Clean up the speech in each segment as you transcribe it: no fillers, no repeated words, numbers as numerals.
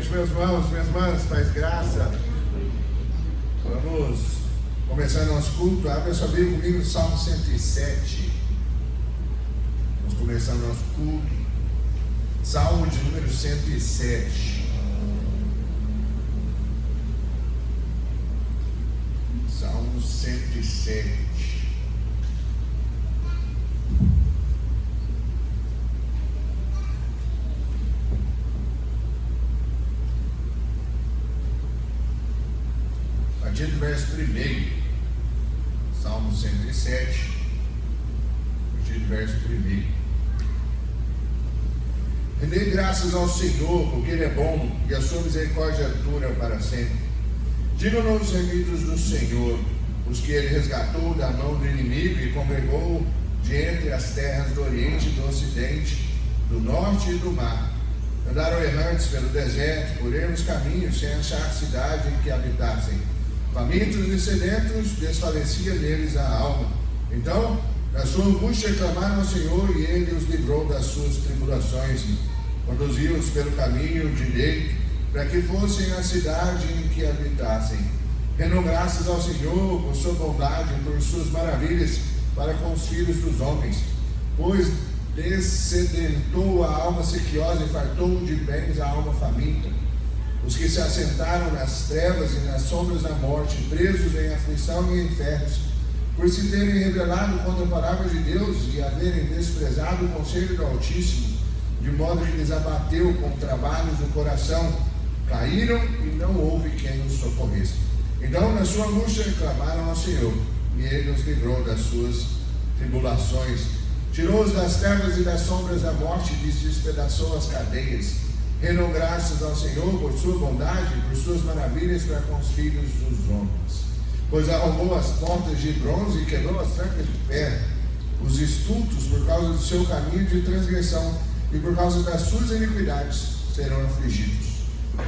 noite, meus irmãos, minhas irmãs, paz, graça. Vamos começar nosso culto. Abre a sua Bíblia comigo no Salmo 107. Vamos começar nosso culto. Salmo de número 107. Salmo 107. A partir do verso 1, Salmo 107, a partir do verso 1. Rendei graças ao Senhor, porque Ele é bom e a sua misericórdia dura para sempre. Digam os remidos do Senhor, os que Ele resgatou da mão do inimigo e congregou de entre as terras do Oriente e do Ocidente, do Norte e do Mar. Andaram errantes pelo deserto, por ermos caminhos, sem achar cidade em que habitassem. Famintos e sedentos, desfalecia neles a alma. Então, na sua angústia, clamaram ao Senhor, e Ele os livrou das suas tribulações. Conduziu-os pelo caminho direito, para que fossem à cidade em que habitassem. Rendam graças ao Senhor por sua bondade e por suas maravilhas para com os filhos dos homens. Pois dessedentou a alma sequiosa e fartou de bens a alma faminta. Os que se assentaram nas trevas e nas sombras da morte, presos em aflição e infernos, por se terem rebelado contra a palavra de Deus e haverem desprezado o conselho do Altíssimo, de modo que lhes abateu com trabalhos do coração, caíram e não houve quem os socorresse. Então, na sua angústia, clamaram ao Senhor, e Ele os livrou das suas tribulações. Tirou-os das trevas e das sombras da morte e lhes despedaçou as cadeias. Rendam graças ao Senhor por sua bondade e por suas maravilhas para com os filhos dos homens. Pois arrombou as portas de bronze e quebrou as trancas de ferro. Os estultos, por causa do seu caminho de transgressão e por causa das suas iniquidades, serão afligidos.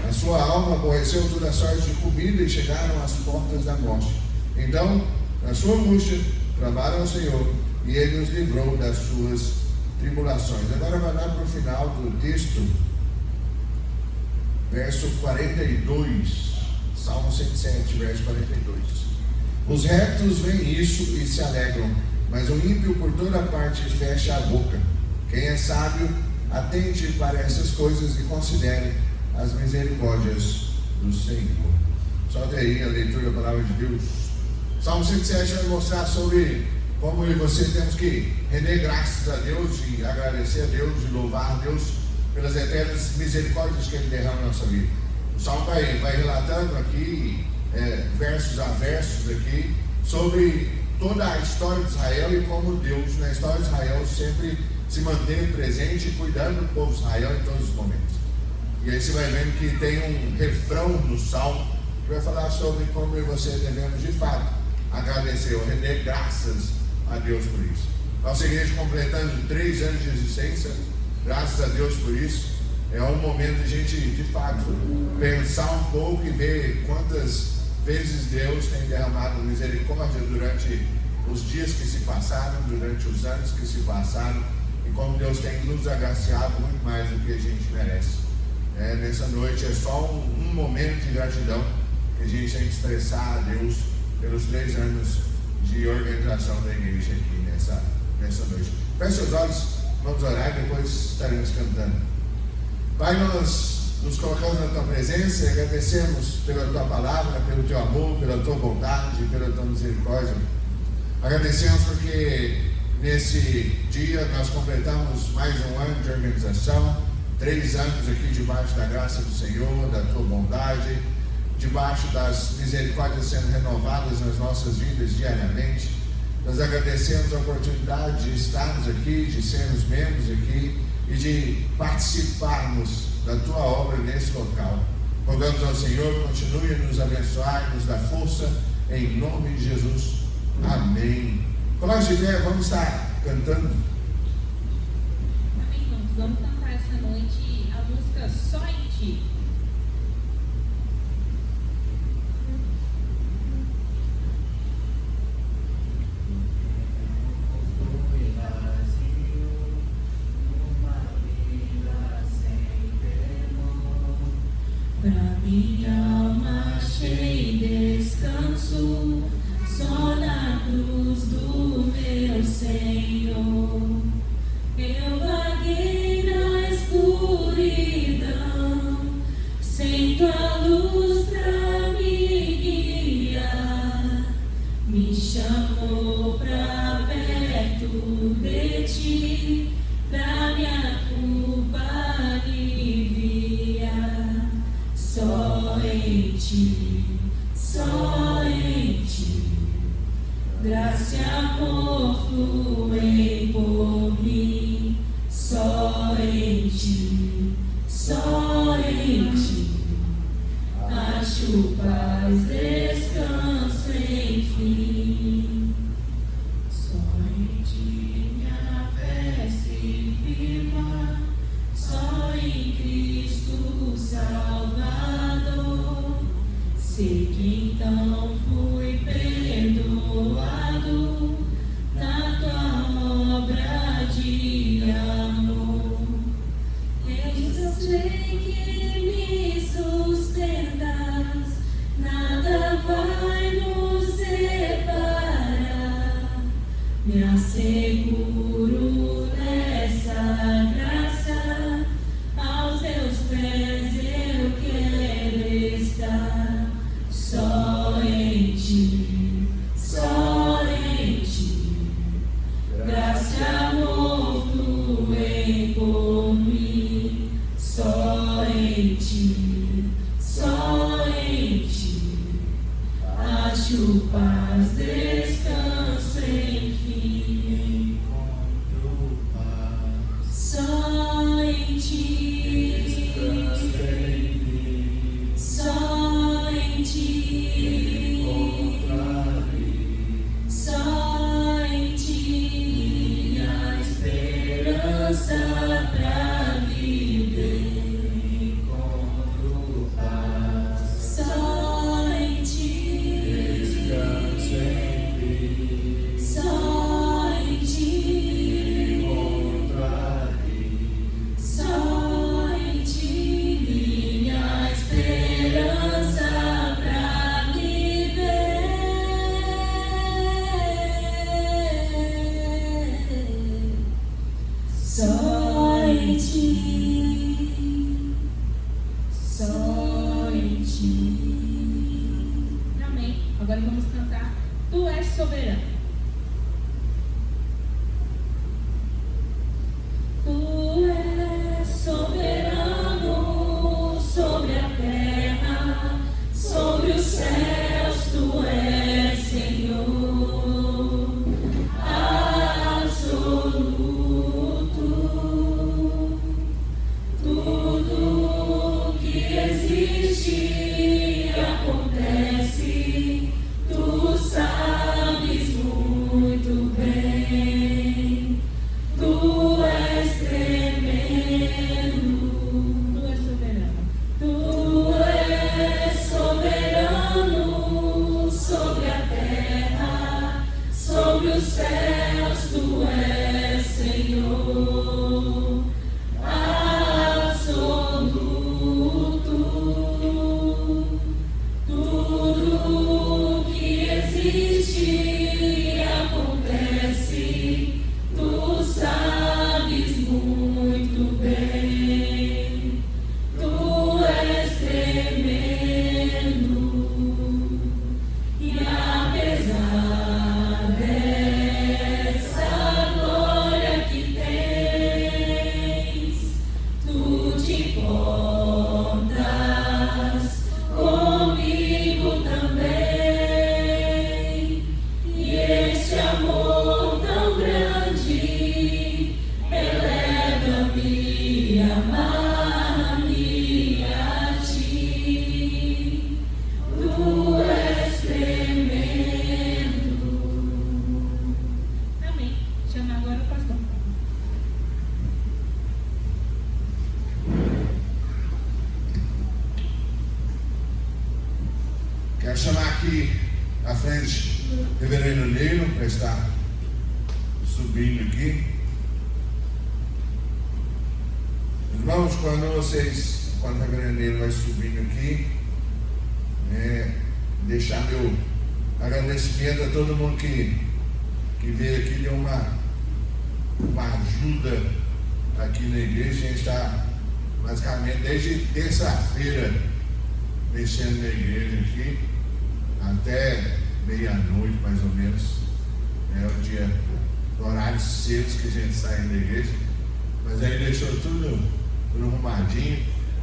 A sua alma aborreceu toda a sorte de comida e chegaram às portas da morte. Então, na sua angústia, clamaram ao Senhor, e Ele os livrou das suas tribulações. Agora vai lá para o final do texto, verso 42, Salmo 107, verso 42. Os retos veem isso e se alegram, mas o ímpio por toda parte fecha a boca. Quem é sábio, atente para essas coisas e considere as misericórdias do Senhor. Solte aí a leitura da palavra de Deus. Salmo 107 vai mostrar sobre como eu e você temos que render graças a Deus e agradecer a Deus e louvar a Deus pelas eternas misericórdias que Ele derrama na nossa vida. O Salmo vai relatando aqui, versos a versos aqui, sobre toda a história de Israel e como Deus, na história de Israel, sempre se manteve presente e cuidando do povo de Israel em todos os momentos. E aí você vai vendo que tem um refrão no Salmo que vai falar sobre como eu e você devemos de fato agradecer ou render graças a Deus por isso. Nossa igreja completando 3 anos de existência, graças a Deus por isso. É um momento de a gente de fato pensar um pouco e ver quantas vezes Deus tem derramado misericórdia durante os dias que se passaram, durante os anos que se passaram, e como Deus tem nos agraciado muito mais do que a gente merece. Nessa noite é só um momento de gratidão que a gente tem que expressar a Deus pelos 3 anos de organização da igreja aqui nessa noite. Feche seus olhos, vamos orar e depois estaremos cantando. Pai, nós nos colocamos na Tua presença e agradecemos pela Tua palavra, pelo Teu amor, pela Tua bondade, pela Tua misericórdia. Agradecemos porque nesse dia nós completamos mais um ano de organização, 3 anos aqui debaixo da graça do Senhor, da Tua bondade, debaixo das misericórdias sendo renovadas nas nossas vidas diariamente. Nós agradecemos a oportunidade de estarmos aqui, de sermos membros aqui e de participarmos da Tua obra nesse local. Rogamos ao Senhor, continue a nos abençoar, nos dar força, em nome de Jesus. Amém. Coloque de pé, vamos estar cantando. Amém, irmãos. Vamos cantar essa noite a música Só em Ti. pra minha culpa alivia. Só em ti, só em ti, graça e amor fluem por mim. Só em ti, só em ti, acho paz, descanso, enfim. Só em ti minha fé se firma, só em Cristo Salvador. Sei que então fui perdoado na tua obra de amor. Eu sei que me sustentas, nada vai nos separar. Me asseguro nessa graça, aos teus pés eu quero estar. Só em ti, só em ti, graça e amor fluem por mim. Só em ti, só em ti, acho paz, descanso, enfim. Encontro paz. Só em ti, só em ti, só em ti, a esperança pra viver. Encontro paz. Só em ti, só em ti, só em ti, minha esperança pra viver. Só em ti, só em ti. Amém. Agora vamos cantar Tu és soberano. Tu és soberano sobre a terra, sobre os céus, tu és Senhor absoluto. Tudo que existe acontece, tu sabes muito bem. Tu és tremendo, Tu és soberano. tu és soberano sobre a terra, sobre os céus, tu és Senhor absoluto. Tudo que existe acontece, tu sabes muito bem. Tu és tremendo, e apesar dessa glória que tens, tu te importas comigo também. E este amor tão grande eleva-me, amar-me a ti. Tu és tremendo. Amém. Chama agora o pastor. Quero chamar aqui à frente o reverendo Nilo para estar subindo aqui. Irmãos, quando o reverendo Nilo vai subindo aqui, deixar meu agradecimento a todo mundo que veio aqui, deu uma ajuda aqui na igreja. A gente está basicamente desde terça-feira mexendo na igreja aqui, até meia-noite mais ou menos, o dia do horário horários cedos que a gente sai da igreja, mas aí deixou tudo arrumadinho.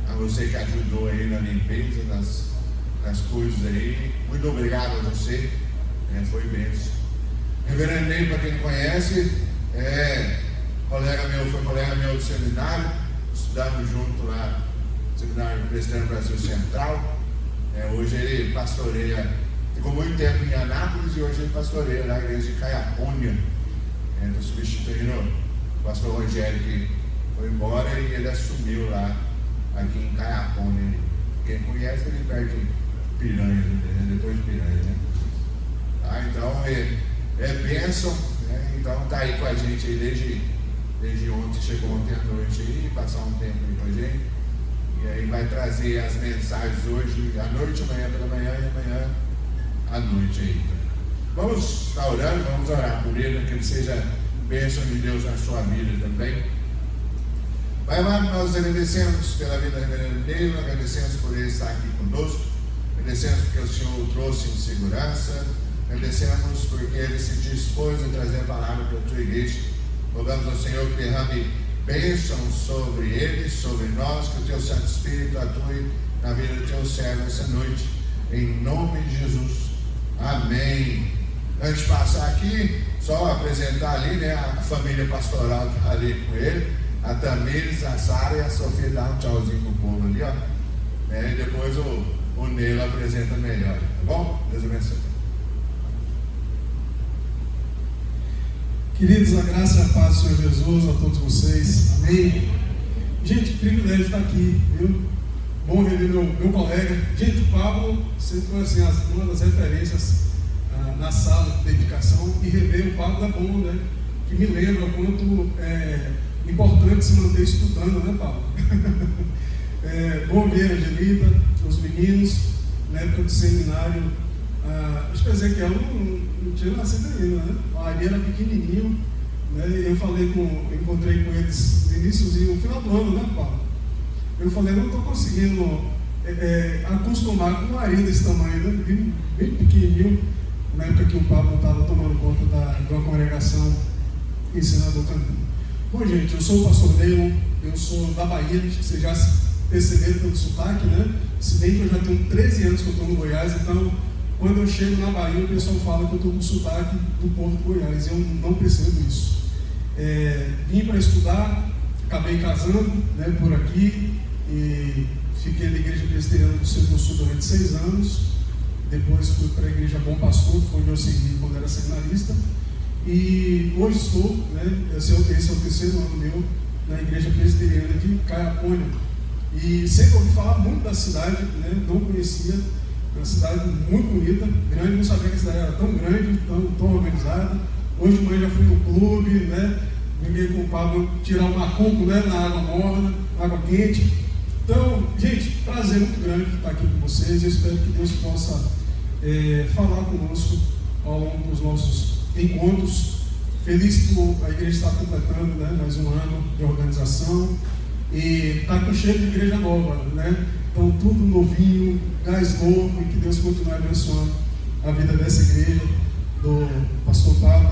A você que ajudou aí na limpeza das coisas aí, muito obrigado a você, foi bênção. Reverendo Ney, para quem não conhece, foi colega meu do seminário, estudamos junto lá no Seminário Presbiteriano Brasil Central. Hoje ele pastoreia, ficou muito tempo em Anápolis e hoje ele pastoreia na igreja de Caiapônia. Estou substituindo o pastor Rogério, que foi embora, e ele assumiu lá, aqui em Caiapônia. Quem conhece, ele perto de Piranha, depois de Piranha, né? Então é bênção, né? Então está aí com a gente aí desde ontem, chegou ontem à noite aí, passar um tempo aí com a gente. E aí vai trazer as mensagens hoje, à noite, amanhã pela manhã e amanhã à noite aí. Vamos estar orando, vamos orar por ele, que ele seja bênção de Deus na sua vida também. Pai amado, nós agradecemos pela vida do reverendo Ney, agradecemos por ele estar aqui conosco, agradecemos porque o Senhor o trouxe em segurança, agradecemos porque ele se dispôs a trazer a palavra para a tua igreja. Rogamos ao Senhor que derrame bênção sobre ele, sobre nós, que o teu Santo Espírito atue na vida do teu servo essa noite, em nome de Jesus. Amém. Antes de passar aqui, só apresentar ali, né, a família pastoral que está ali com ele, a Tamires, a Sara e a Sofia. Dá um tchauzinho pro povo ali, ó. E depois o Neilo apresenta melhor, tá bom? Deus abençoe. Queridos, a graça e a paz do Senhor Jesus a todos vocês. Amém. Gente, que privilégio estar aqui, viu? Bom rever meu colega. Gente, o Pablo sempre foi assim, uma das referências na sala de dedicação, e rever o Pablo é bom, né? Que me lembra o quanto é importante se manter estudando, né, Pablo? Bom ver a Angelita, os meninos, na época do seminário. Acho que Ezequiel não tinha nascido ainda, né? Ele era pequenininho, né? Eu encontrei com eles no iníciozinho, no final do ano, né, Paulo? Eu falei, não estou conseguindo acostumar com um marido desse tamanho, né? Bem pequenininho, na época que o Pablo estava tomando conta de uma congregação ensinando cantando. Bom, gente, eu sou o pastor Neilo, eu sou da Bahia, acho que vocês já perceberam pelo sotaque, né? Se bem que eu já tenho 13 anos que eu estou no Goiás, então quando eu chego na Bahia, o pessoal fala que eu estou com o sotaque do povo de Goiás. Eu não percebo isso. Vim para estudar, acabei casando, né, por aqui, e fiquei na igreja presbiteriana do Centro Sul durante 6 anos. Depois fui para a igreja Bom Pastor, que foi onde eu segui quando era seminarista. E hoje estou, né, esse é o 3º ano meu, na igreja presbiteriana de Caiapônia. E sempre ouvi falar muito da cidade, né, não conhecia. Uma cidade muito bonita, grande, não sabia que a cidade era tão grande, tão organizada. Hoje de manhã já fui no clube, né? Vinha com o Pablo tirar o macuco, né, na água morna, água quente. Então, gente, prazer muito grande estar aqui com vocês. Eu espero que Deus possa falar conosco ao longo dos nossos encontros. Feliz por a igreja estar completando, né, mais um ano de organização e está com cheiro de igreja nova, né? Então, tudo novinho, gás novo, e que Deus continue abençoando a vida dessa igreja, do pastor Pablo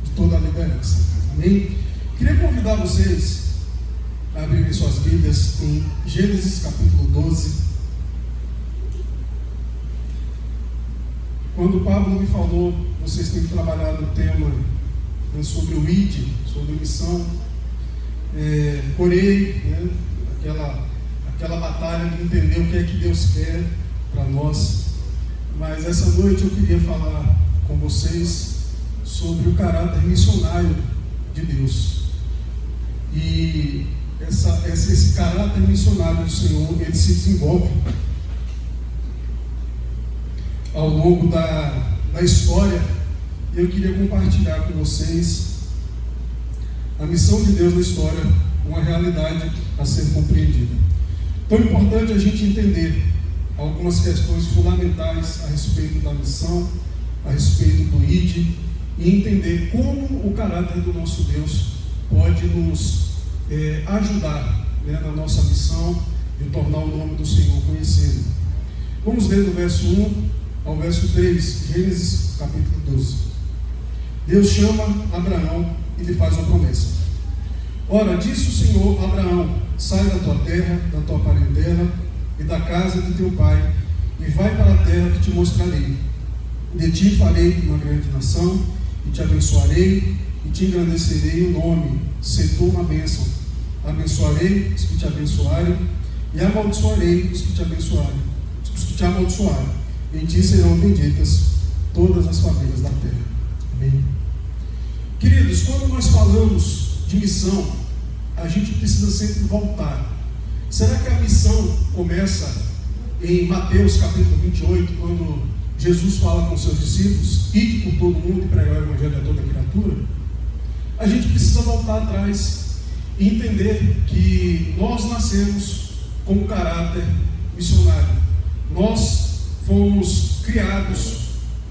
e de toda a liderança. Amém? Queria convidar vocês a abrirem suas Bíblias em Gênesis capítulo 12. Quando Pablo me falou, vocês têm trabalhado o tema, né, sobre o ID, sobre missão, orei, né, aquela batalha de entender o que é que Deus quer para nós. Mas essa noite eu queria falar com vocês sobre o caráter missionário de Deus. E esse caráter missionário do Senhor, ele se desenvolve ao longo da história. E eu queria compartilhar com vocês a missão de Deus na história, uma realidade a ser compreendida. Então é importante a gente entender algumas questões fundamentais a respeito da missão, a respeito do ID, e entender como o caráter do nosso Deus pode nos ajudar, né, na nossa missão de tornar o nome do Senhor conhecido. Vamos ler do verso 1 ao verso 3, Gênesis capítulo 12. Deus chama Abraão e lhe faz uma promessa. Ora, disse o Senhor a Abraão: sai da tua terra, da tua parentela e da casa de teu pai, e vai para a terra que te mostrarei. De ti farei uma grande nação, e te abençoarei, e te engrandecerei o nome, se tu uma bênção. Abençoarei os que te abençoarem, e amaldiçoarei os que te abençoarem, os que te amaldiçoarem. Em ti serão benditas todas as famílias da terra. Amém. Queridos, quando nós falamos de missão, a gente precisa sempre voltar. Será que a missão começa em Mateus capítulo 28, quando Jesus fala com seus discípulos: ide por todo mundo e pregar o evangelho a toda criatura? A gente precisa voltar atrás e entender que nós nascemos com um caráter missionário. Nós fomos criados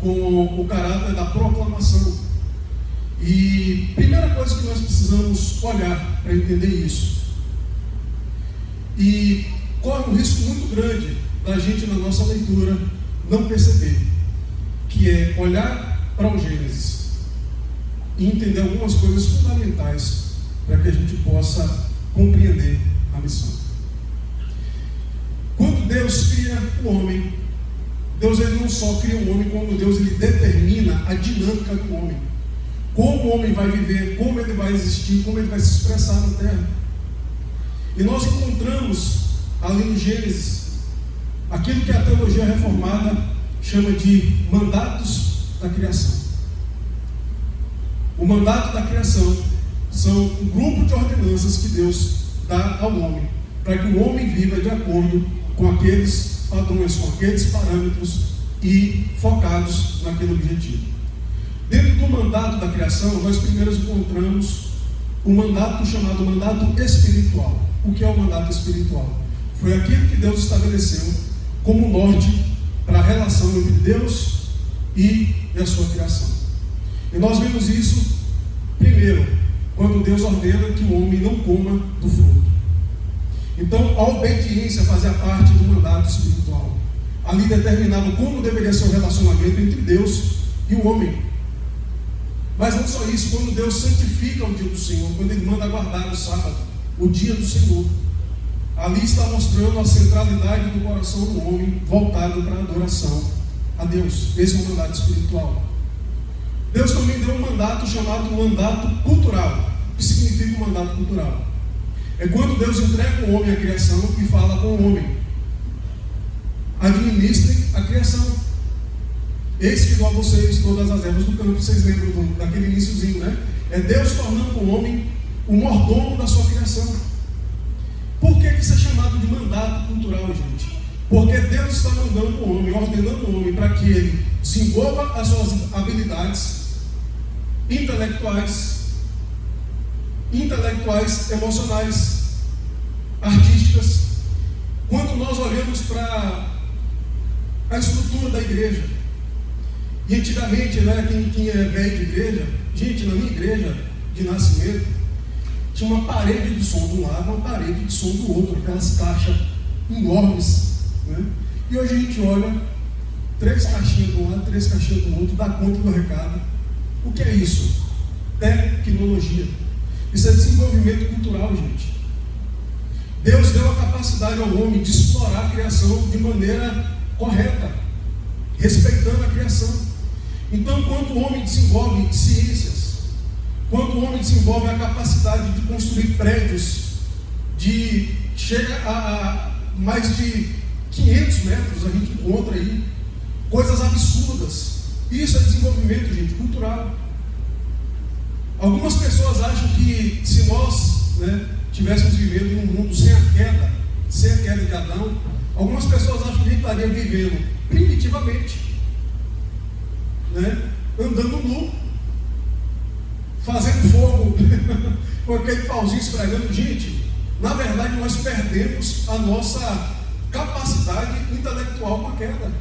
com o caráter da proclamação. E primeira coisa que nós precisamos olhar para entender isso, e corre um risco muito grande da gente na nossa leitura não perceber, que é olhar para o Gênesis e entender algumas coisas fundamentais para que a gente possa compreender a missão. Quando Deus cria o homem, Deus ele não só cria o homem, como Deus ele determina a dinâmica do homem, como o homem vai viver, como ele vai existir, como ele vai se expressar na terra. E nós encontramos ali no Gênesis aquilo que a teologia reformada chama de mandatos da criação. O mandato da criação são um grupo de ordenanças que Deus dá ao homem, para que o homem viva de acordo com aqueles padrões, com aqueles parâmetros e focados naquele objetivo. Dentro do mandato da criação, nós primeiro encontramos o mandato chamado mandato espiritual. O que é o mandato espiritual? Foi aquilo que Deus estabeleceu como norte para a relação entre Deus e a sua criação. E nós vemos isso primeiro, quando Deus ordena que o homem não coma do fruto. Então, a obediência fazia parte do mandato espiritual. Ali determinava como deveria ser o relacionamento entre Deus e o homem. Mas não só isso, quando Deus santifica o dia do Senhor, quando Ele manda guardar o sábado, o dia do Senhor, ali está mostrando a centralidade do coração do homem voltado para a adoração a Deus. Esse é o mandato espiritual. Deus também deu um mandato chamado mandato cultural. O que significa o mandato cultural? É quando Deus entrega o homem à criação e fala com o homem: administrem a criação. Eis que dou a vocês todas as ervas do campo. Vocês lembram daquele iniciozinho, né? É Deus tornando o homem o mordomo da sua criação. Por que isso é chamado de mandato cultural, gente? Porque Deus está mandando o homem, ordenando o homem para que ele desenvolva as suas habilidades intelectuais, emocionais, artísticas. Quando nós olhamos para a estrutura da igreja, e antigamente, né, quem é velho de igreja, gente, na minha igreja de nascimento, tinha uma parede de som de um lado, uma parede de som do outro, aquelas caixas enormes, né? E hoje a gente olha, 3 caixinhas de um lado, 3 caixinhas do outro, dá conta do recado. O que é isso? Tecnologia. Isso é desenvolvimento cultural, gente. Deus deu a capacidade ao homem de explorar a criação de maneira correta, respeitando a criação. Então, quando o homem desenvolve ciências, quando o homem desenvolve a capacidade de construir prédios, chega a mais de 500 metros, a gente encontra aí coisas absurdas. Isso é desenvolvimento, gente, cultural. Algumas pessoas acham que se nós, né, tivéssemos vivendo em um mundo sem a queda de Adão, algumas pessoas acham que a gente estaria vivendo primitivamente, né, andando nu, fazendo fogo com aquele pauzinho esfregando. Gente, na verdade nós perdemos a nossa capacidade intelectual com a queda.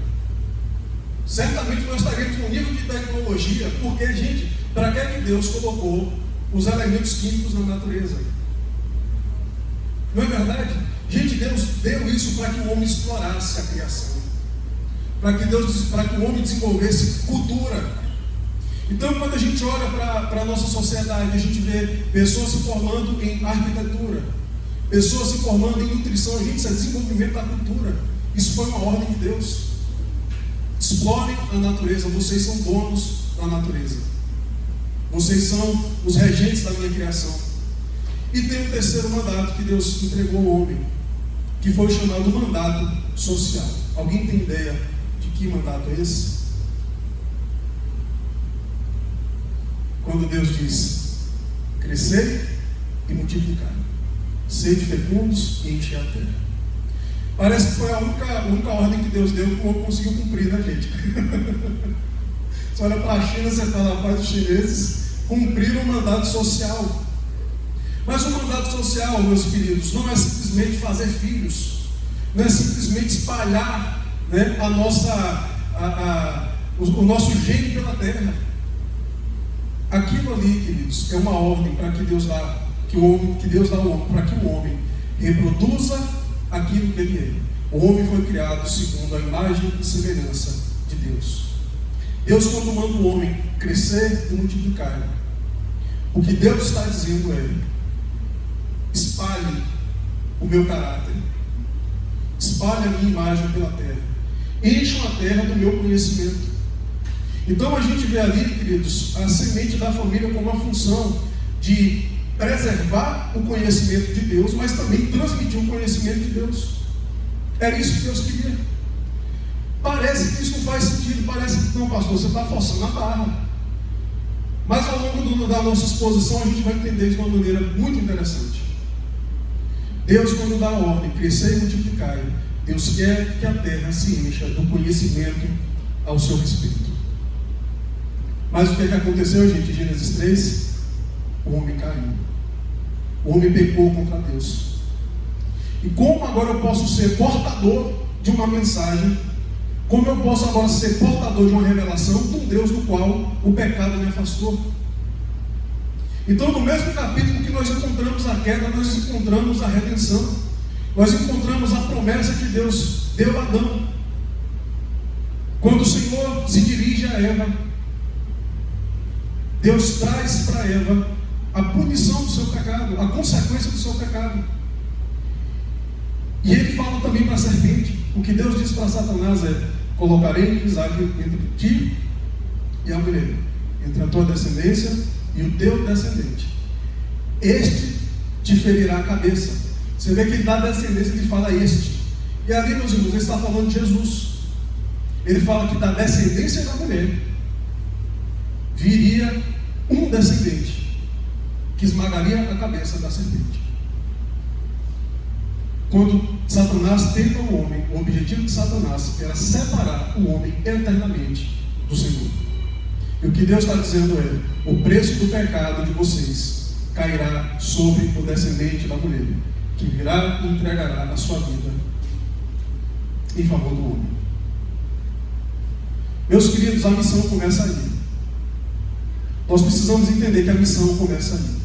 Certamente nós estaremos num nível de tecnologia, porque, gente, para que é que Deus colocou os elementos químicos na natureza? Não é verdade? Gente, Deus deu isso para que o homem explorasse a criação, para que o homem desenvolvesse cultura. Então, quando a gente olha para a nossa sociedade, a gente vê pessoas se formando em arquitetura, pessoas se formando em nutrição. Gente, isso é desenvolvimento da cultura. Isso foi uma ordem de Deus. Explorem a natureza, vocês são donos da natureza. Vocês são os regentes da minha criação. E tem o terceiro mandato que Deus entregou ao homem, que foi o chamado mandato social. Alguém tem ideia de que mandato é esse? Quando Deus diz: crescer e multiplicar, sede fecundos e encher a terra. Parece que foi a única ordem que Deus deu que o homem conseguiu cumprir, né, gente? Você olha para a China, você fala: rapaz, os chineses cumpriram o mandato social. Mas o mandato social, meus queridos, não é simplesmente fazer filhos, não é simplesmente espalhar, né, o nosso gene pela terra. Aquilo ali, queridos, é uma ordem para que Deus dá, que Deus dá ao homem, para que o homem reproduza aquilo que ele é. O homem foi criado segundo a imagem e semelhança de Deus. Deus, quando manda o homem crescer e multiplicar, o que Deus está dizendo é: espalhe o meu caráter, espalhe a minha imagem pela terra, encham a terra do meu conhecimento. Então a gente vê ali, queridos, a semente da família com uma função de preservar o conhecimento de Deus, mas também transmitir o conhecimento de Deus. Era isso que Deus queria. Parece que isso não faz sentido, parece que não, pastor, você está forçando a barra. Mas ao longo da nossa exposição a gente vai entender isso de uma maneira muito interessante. Deus, quando dá a ordem, crescer e multiplicar, Deus quer que a terra se encha do conhecimento ao seu respeito. Mas o que aconteceu, gente? Em Gênesis 3, o homem caiu. O homem pecou contra Deus. E como agora eu posso ser portador de uma mensagem? Como eu posso agora ser portador de uma revelação de um Deus do qual o pecado me afastou? Então, no mesmo capítulo que nós encontramos a queda, nós encontramos a redenção. Nós encontramos a promessa que Deus deu a Adão. Quando o Senhor se dirige a Eva, Deus traz para Eva a punição do seu pecado, a consequência do seu pecado. E ele fala também para a serpente. O que Deus diz para Satanás é: colocarei inimizade entre ti e a mulher, entre a tua descendência e o teu descendente. Este te ferirá a cabeça. Você vê que ele dá descendência, ele fala este. E ali, meus irmãos, ele está falando de Jesus. Ele fala que da descendência da mulher viria um descendente que esmagaria a cabeça da serpente. Quando Satanás tenta o homem, o objetivo de Satanás era separar o homem eternamente do Senhor. E o que Deus está dizendo é: o preço do pecado de vocês cairá sobre o descendente da mulher, que virá e entregará a sua vida em favor do homem. Meus queridos, a missão começa ali. Nós precisamos entender que a missão começa ali.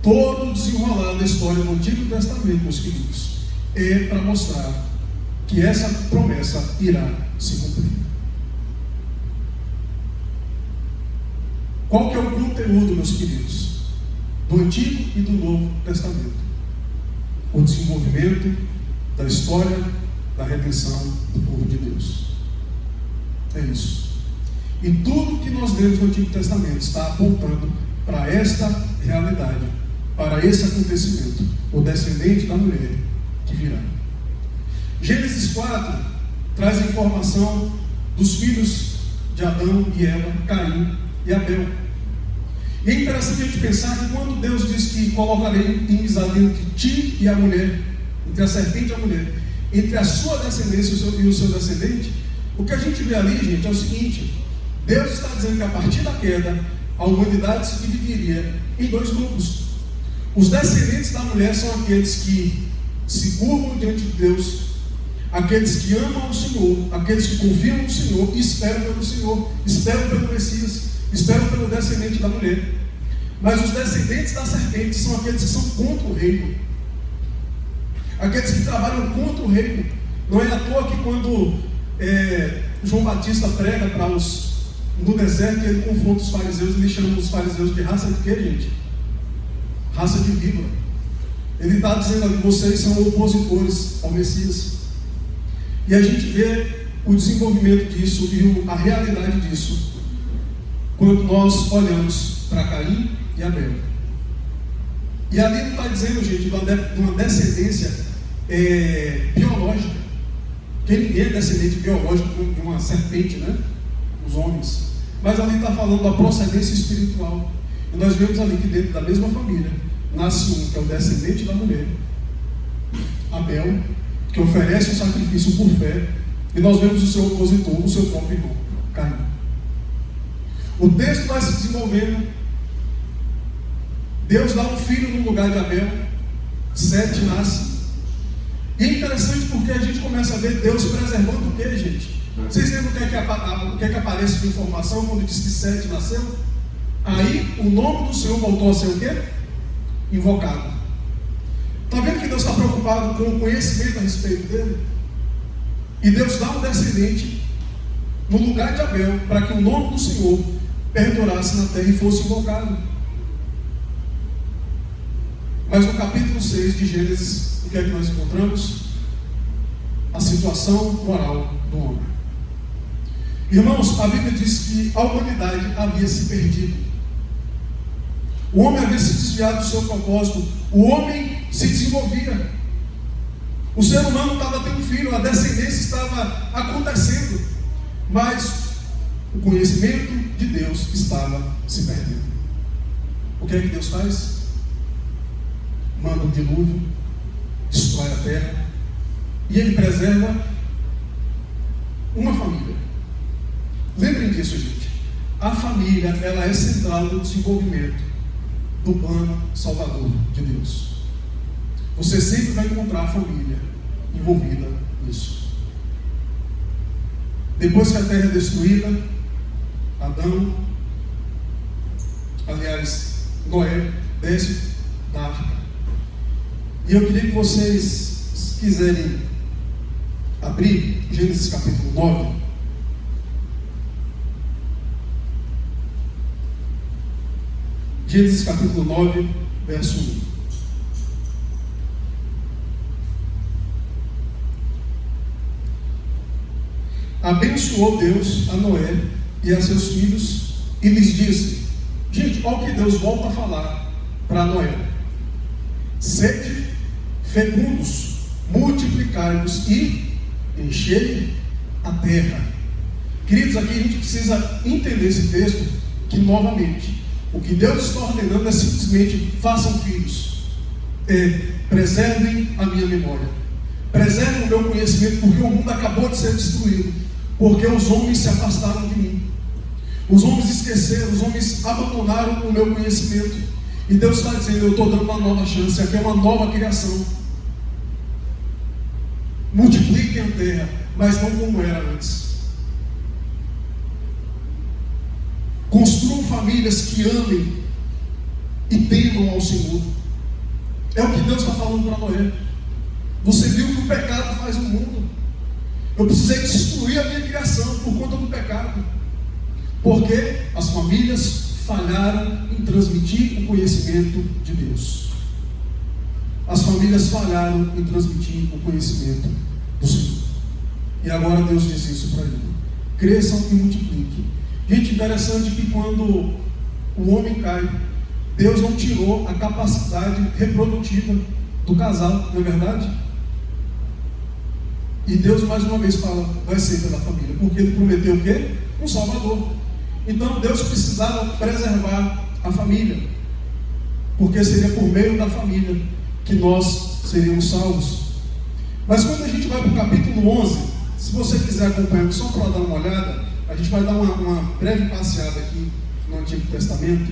Todo o desenrolar da história do Antigo Testamento, meus queridos, é para mostrar que essa promessa irá se cumprir. Qual que é o conteúdo, meus queridos, do Antigo e do Novo Testamento? O desenvolvimento da história da redenção do povo de Deus. É isso. E tudo que nós lemos no Antigo Testamento está apontando para esta realidade, para esse acontecimento: o descendente da mulher que virá. Gênesis 4 traz a informação dos filhos de Adão e Eva, Caim e Abel. E é interessante a gente pensar que quando Deus diz que colocarei inimizade entre ti e a mulher, entre a serpente e a mulher, entre a sua descendência e o seu descendente, o que a gente vê ali, gente, é o seguinte: Deus está dizendo que a partir da queda, a humanidade se dividiria em dois grupos. Os descendentes da mulher são aqueles que se curvam diante de Deus, aqueles que amam o Senhor, aqueles que confiam no Senhor e esperam pelo Senhor, esperam pelo Messias, esperam pelo descendente da mulher. Mas os descendentes da serpente são aqueles que são contra o reino, aqueles que trabalham contra o reino. Não é à toa que quando João Batista prega para os no deserto, ele confronta os fariseus, ele chama os fariseus de raça de quê, gente? Raça de víbora. Ele está dizendo ali, vocês são opositores ao Messias. E a gente vê o desenvolvimento disso e a realidade disso quando nós olhamos para Caim e Abel. E ali não está dizendo, gente, de uma descendência biológica, que ninguém é descendente biológico de uma serpente, né? Os homens. Mas ali está falando da procedência espiritual. E nós vemos ali que dentro da mesma família nasce um que é o descendente da mulher, Abel, que oferece o sacrifício por fé, e nós vemos o seu opositor, o seu próprio irmão, Caim. O texto vai se desenvolvendo. Deus dá um filho no lugar de Abel, Sete nasce. E é interessante porque a gente começa a ver Deus preservando o que, gente? Vocês lembram o que é que aparece de informação quando diz que Sete nasceu? Aí o nome do Senhor voltou a ser o quê? Invocado. Está vendo que Deus está preocupado com o conhecimento a respeito dele? E Deus dá um descendente no lugar de Abel, para que o nome do Senhor perdurasse na terra e fosse invocado. Mas no capítulo 6 de Gênesis, o que é que nós encontramos? A situação moral do homem. Irmãos, a Bíblia diz que a humanidade havia se perdido. O homem havia se desviado do seu propósito. O homem se desenvolvia. O ser humano estava tendo filho, a descendência estava acontecendo. Mas o conhecimento de Deus estava se perdendo. O que é que Deus faz? Manda um dilúvio, destrói a terra, e Ele preserva uma família. Lembrem disso, gente. A família, ela é central no desenvolvimento do plano salvador de Deus. Você sempre vai encontrar a família envolvida nisso. Depois que a terra é destruída, Adão, aliás, Noé, desce da arca. E eu queria que vocês, se quiserem abrir Gênesis capítulo 9. Gênesis capítulo 9, verso 1. Abençoou Deus a Noé e a seus filhos e lhes disse, gente, olha o que Deus volta a falar para Noé: sede fecundos, multiplicai-vos e enchei a terra. Queridos, aqui a gente precisa entender esse texto, que novamente, o que Deus está ordenando é simplesmente façam filhos, preservem a minha memória, preservem o meu conhecimento, porque o mundo acabou de ser destruído, porque os homens se afastaram de mim, os homens esqueceram, os homens abandonaram o meu conhecimento. E Deus está dizendo, eu estou dando uma nova chance, aqui é uma nova criação. Multipliquem a terra, mas não como era antes. Construam famílias que amem e temam ao Senhor. É o que Deus está falando para Noé. Você viu o que o pecado faz no mundo. Eu precisei destruir a minha criação por conta do pecado, porque as famílias falharam em transmitir o conhecimento de Deus. As famílias falharam em transmitir o conhecimento do Senhor. E agora Deus diz isso para ele: cresçam e multipliquem. Gente, interessante que quando o homem cai, Deus não tirou a capacidade reprodutiva do casal, não é verdade? E Deus mais uma vez fala, vai ser pela família, porque Ele prometeu o quê? Um Salvador. Então Deus precisava preservar a família, porque seria por meio da família que nós seríamos salvos. Mas quando a gente vai para o capítulo 11, se você quiser acompanhar, só para dar uma olhada, a gente vai dar uma breve passeada aqui no Antigo Testamento.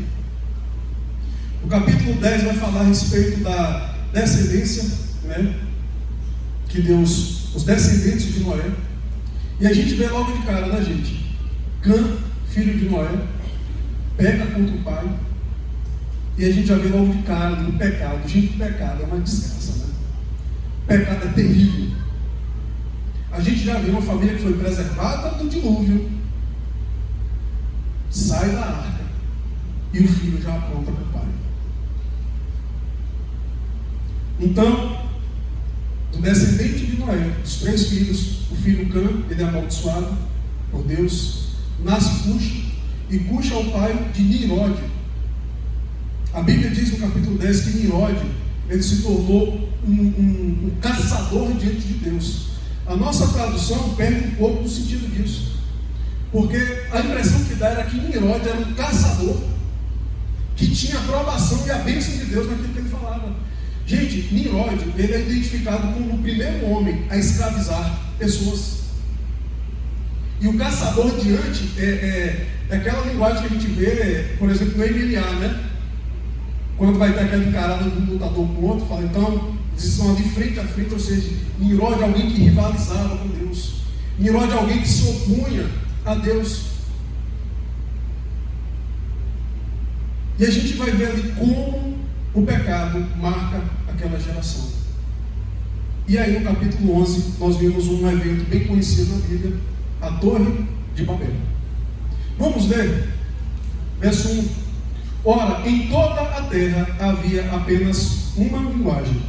O capítulo 10 vai falar a respeito da descendência, né? Que Deus, os descendentes de Noé. E a gente vê logo de cara, né, gente? Cã, filho de Noé, peca contra o pai. E a gente já vê logo de cara no pecado. Gente, o pecado é uma desgraça, né? O pecado é terrível. A gente já viu uma família que foi preservada do dilúvio. sai da arca. E o filho já aponta para o pai. Então, do descendente de Noé, dos 3 filhos, o filho Cã, ele é amaldiçoado por Deus, nasce Cuxa, e Cuxa é o pai de Nimrod. A Bíblia diz no capítulo 10 que Nimrod, ele se tornou um caçador diante de Deus. A nossa tradução perde um pouco do sentido disso, porque a impressão que dá era que Nimrod era um caçador que tinha a aprovação e a bênção de Deus naquilo que ele falava. Gente, Nimrod, ele é identificado como o primeiro homem a escravizar pessoas. E o caçador diante é aquela linguagem que a gente vê, por exemplo, no MMA, né? Quando vai ter aquela encarada de um lutador com o outro, fala, então, eles estão ali frente a frente, ou seja, Nimrod é alguém que rivalizava com Deus. Nimrod é alguém que se opunha a Deus. E a gente vai ver ali como o pecado marca aquela geração. E aí no capítulo 11 nós vimos um evento bem conhecido na Bíblia, a Torre de Babel. Vamos ler? Verso 1. Ora, em toda a terra havia apenas uma linguagem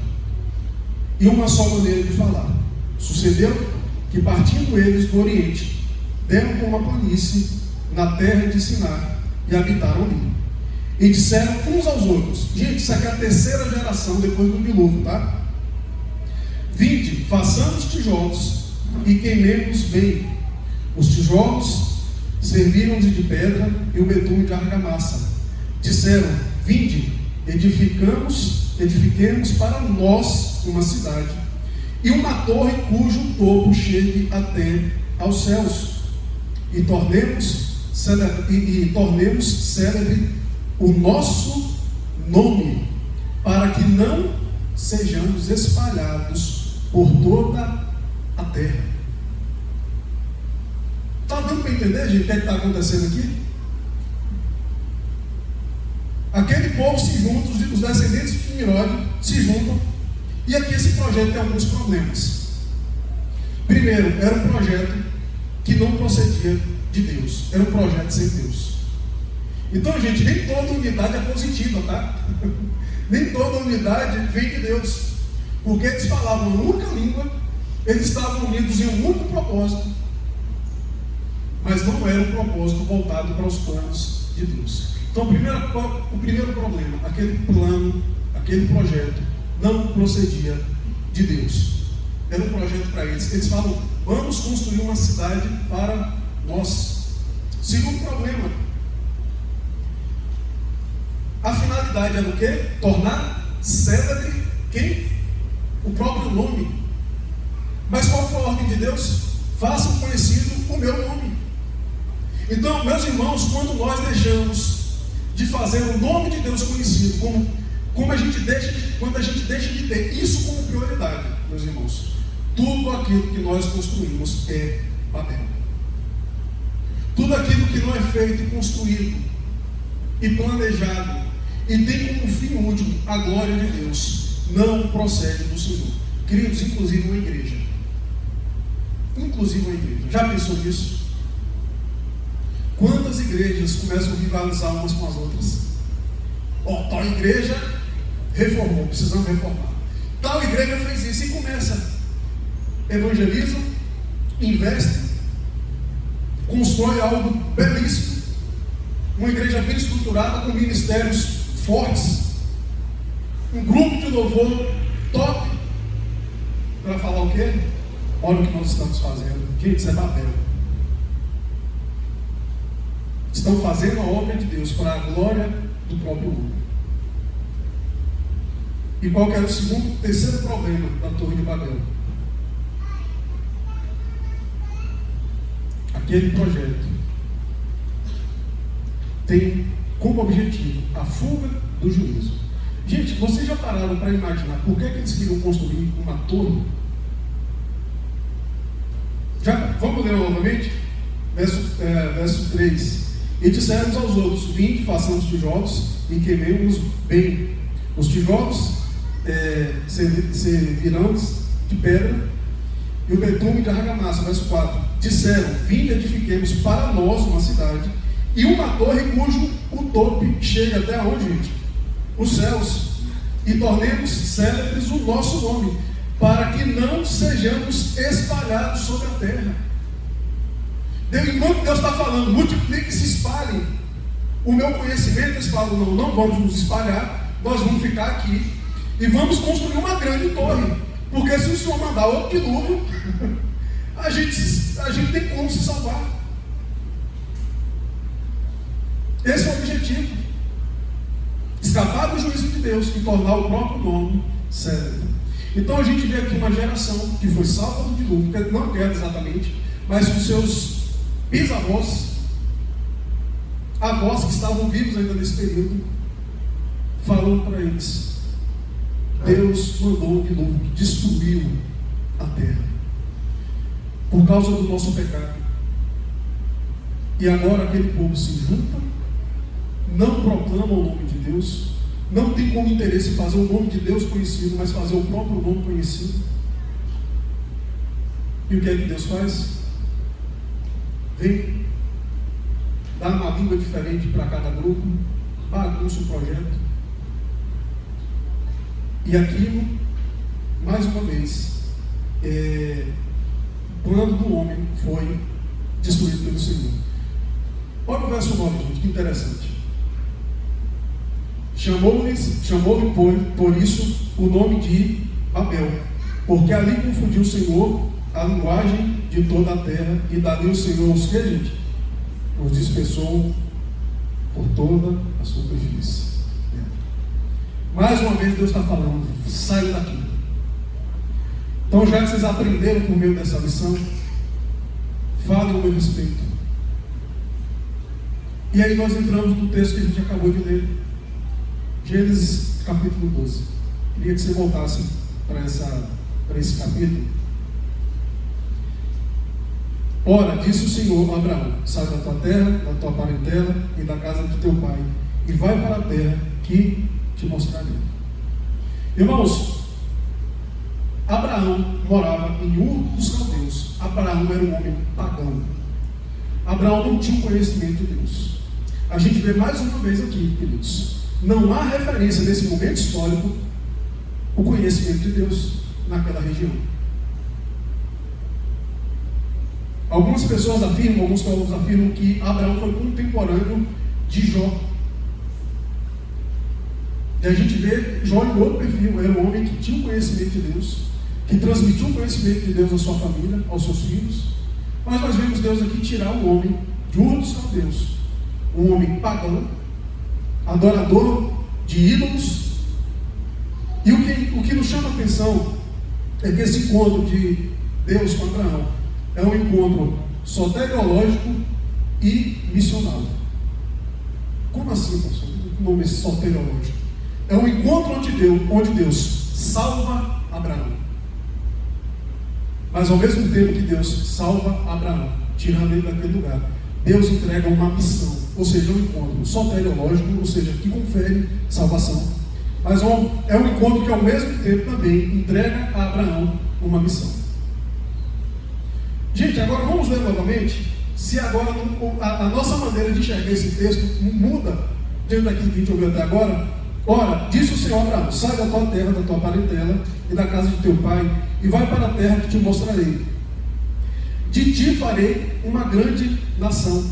e uma só maneira de falar. Sucedeu que, partindo eles do Oriente, deram por uma planície na terra de Sinar e habitaram ali. E disseram uns aos outros, gente, isso aqui é a 3ª geração depois do dilúvio, tá? Vinde, façamos tijolos e queimemos bem. Os tijolos serviram-se de pedra e o betume de argamassa. Disseram, vinde, edifiquemos para nós uma cidade e uma torre cujo topo chegue até aos céus, e tornemos célebre o nosso nome, para que não sejamos espalhados por toda a terra. Está dando para entender, gente, o que está acontecendo aqui? Aquele povo se junta, os descendentes de Nimrod se juntam, e aqui esse projeto tem alguns problemas. Primeiro, era um projeto que não procedia de Deus, era um projeto sem Deus. Então, gente, nem toda unidade é positiva, tá? Nem toda unidade vem de Deus, porque eles falavam uma única língua, eles estavam unidos em um único propósito, mas não era um propósito voltado para os planos de Deus. Então, o primeiro problema, aquele plano, aquele projeto, não procedia de Deus. Era um projeto para eles. Eles falam, vamos construir uma cidade para nós. Segundo problema, a finalidade era o quê? Tornar célebre quem? O próprio nome. Mas qual foi a ordem de Deus? Façam conhecido o meu nome. Então, meus irmãos, quando nós deixamos de fazer o nome de Deus conhecido, quando a gente deixa de ter isso como prioridade, meus irmãos, tudo aquilo que nós construímos é Babel. Tudo aquilo que não é feito e construído e planejado e tem como fim último a glória de Deus, não procede do Senhor. Queridos, inclusive uma igreja. Já pensou nisso? Quantas igrejas começam a rivalizar umas com as outras? Tal igreja reformou, precisamos reformar. Tal igreja fez isso e começa. Evangeliza, investe, constrói algo belíssimo. Uma igreja bem estruturada, com ministérios fortes. Um grupo de louvor top. Para falar o quê? Olha o que nós estamos fazendo. Gente, isso é Babel. Estão fazendo a obra de Deus para a glória do próprio mundo. E qual que era o terceiro problema da Torre de Babel? Aquele projeto tem como objetivo a fuga do juízo. Gente, vocês já pararam para imaginar por que eles queriam construir uma torre? Vamos ler novamente? Verso 3. E disseram aos outros, vinde, façamos tijolos e queimemos bem. Os tijolos servirão de pedra e o betume de argamassa. Verso 4. Disseram, vinde, edifiquemos para nós uma cidade e uma torre cujo o topo chega até onde, gente? Os céus. E tornemos célebres o nosso nome, para que não sejamos espalhados sobre a terra. Enquanto Deus está falando, multiplique, se espalhem o meu conhecimento, eles falam, não vamos nos espalhar, nós vamos ficar aqui e vamos construir uma grande torre, porque se o Senhor mandar outro dilúvio, a gente tem como se salvar. Esse é o objetivo. Escapar do juízo de Deus e tornar o próprio nome célebre. Então a gente vê aqui uma geração que foi salva do dilúvio, que não quer exatamente, mas com seus bisavós, avós que estavam vivos ainda nesse período, falando para eles: Deus mandou um dilúvio que destruiu a terra por causa do nosso pecado. E agora aquele povo se junta, não proclama o nome de Deus, não tem como interesse fazer o nome de Deus conhecido, mas fazer o próprio nome conhecido. E o que é que Deus faz? Vem, dá uma língua diferente para cada grupo, bagunça o projeto. E aquilo, mais uma vez, o plano do homem foi destruído pelo Senhor. Olha o verso 9, gente, que interessante. Chamou-lhe por isso o nome de Babel, porque ali confundiu o Senhor a linguagem de toda a terra, e dali o Senhor os que, gente? Os dispersou por toda a superfície. Mais uma vez Deus está falando: saiam daqui. Então, já que vocês aprenderam por meio dessa lição, falem ao meu respeito. E aí nós entramos no texto que a gente acabou de ler, Gênesis capítulo 12. Queria que você voltasse para esse capítulo. Ora, disse o Senhor a Abraão: sai da tua terra, da tua parentela e da casa de teu pai, e vai para a terra que te mostrarei. Irmãos, Abraão morava em Ur dos Caldeus. Abraão era um homem pagão. Abraão não tinha conhecimento de Deus. A gente vê mais uma vez aqui, queridos, não há referência nesse momento histórico o conhecimento de Deus naquela região. Algumas pessoas afirmam, alguns teólogos afirmam que Abraão foi contemporâneo de Jó. E a gente vê Jó em outro perfil. Era um homem que tinha o conhecimento de Deus, que transmitiu o conhecimento de Deus à sua família, aos seus filhos. Mas nós vemos Deus aqui tirar o homem de Ur dos Caldeus, um homem pagão, adorador de ídolos. E o que nos chama a atenção é que esse encontro de Deus com Abraão é um encontro soteriológico e missionário. Como assim, pastor? O nome é soteriológico. É um encontro onde Deus salva Abraão. Mas ao mesmo tempo que Deus salva Abraão, tirando ele daquele lugar, Deus entrega uma missão, ou seja, um encontro soteriológico, ou seja, que confere salvação. Mas é um encontro que ao mesmo tempo também entrega a Abraão uma missão. Gente, agora vamos ler novamente, se agora a nossa maneira de enxergar esse texto muda dentro daquilo que a gente ouviu até agora. Ora, disse o Senhor a Abraão: sai da tua terra, da tua parentela e da casa de teu pai, e vai para a terra que te mostrarei. De ti farei uma grande nação,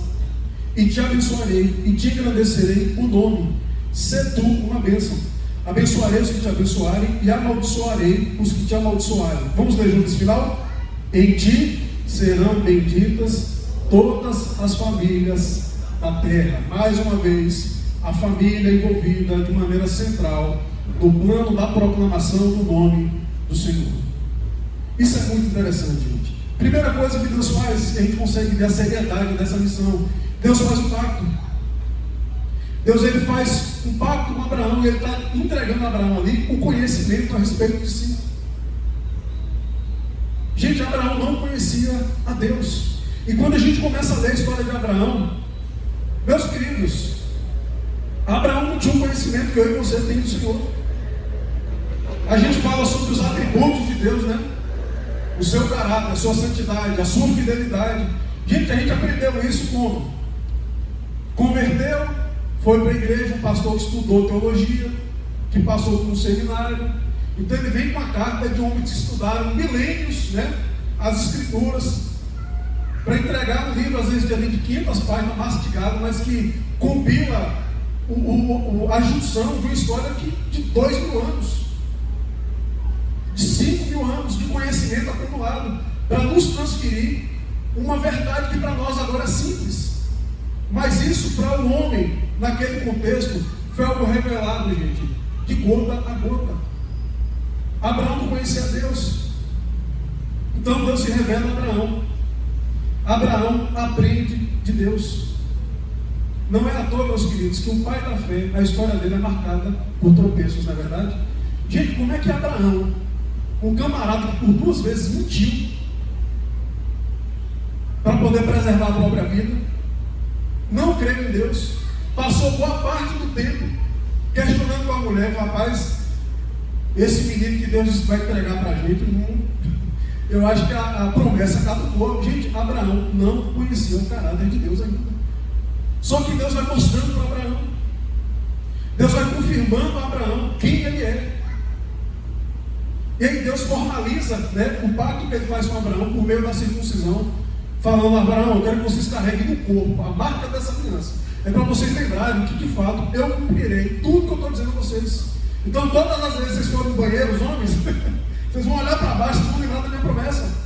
e te abençoarei, e te engrandecerei o nome. Sê tu uma bênção. Abençoarei os que te abençoarem, e amaldiçoarei os que te amaldiçoarem. Vamos ler juntos esse final? Em ti serão benditas todas as famílias da terra. Mais uma vez, a família envolvida de maneira central no plano da proclamação do nome do Senhor. Isso é muito interessante, gente. Primeira coisa que Deus faz, que a gente consegue ver a seriedade dessa missão. Deus faz um pacto. Deus ele faz um pacto com Abraão, e ele está entregando a Abraão ali o conhecimento a respeito de si. Gente, Abraão não conhecia a Deus. E quando a gente começa a ler a história de Abraão, meus queridos, Abraão não tinha um conhecimento que eu e você tem do Senhor. A gente fala sobre os atributos de Deus, né? O seu caráter, a sua santidade, a sua fidelidade. Gente, a gente aprendeu isso como? converteu, foi para a igreja, um pastor que estudou teologia, que passou por um seminário. Então ele vem com a carta de homens que estudaram milênios, né, as escrituras, para entregar um livro, às vezes de além de 500 páginas, mastigado, mas que compila a junção de uma história de 2.000 anos, de 5.000 anos de conhecimento acumulado, para nos transferir uma verdade que para nós agora é simples. Mas isso para o homem, naquele contexto, foi algo revelado, gente, de gota a gota. Abraão não conhecia Deus. Então Deus se revela a Abraão. Abraão aprende de Deus. Não é à toa, meus queridos, que o pai da fé, a história dele é marcada por tropeços, não é verdade? Gente, como é que Abraão, um camarada que por 2 vezes mentiu para poder preservar a própria vida, não creu em Deus, passou boa parte do tempo questionando com a mulher: rapaz, esse menino que Deus vai entregar para a gente, eu acho que a promessa caducou. Gente, Abraão não conhecia o caráter de Deus ainda. Só que Deus vai mostrando para Abraão, Deus vai confirmando a Abraão quem ele é. E aí Deus formaliza, né, o pacto que ele faz com Abraão por meio da circuncisão, falando: Abraão, eu quero que vocês carreguem no corpo a marca dessa criança. É para vocês lembrarem que de fato eu cumprirei tudo que eu estou dizendo a vocês. Então todas as vezes que vocês forem no banheiro, os homens, vocês vão olhar para baixo e vão lembrar da minha promessa.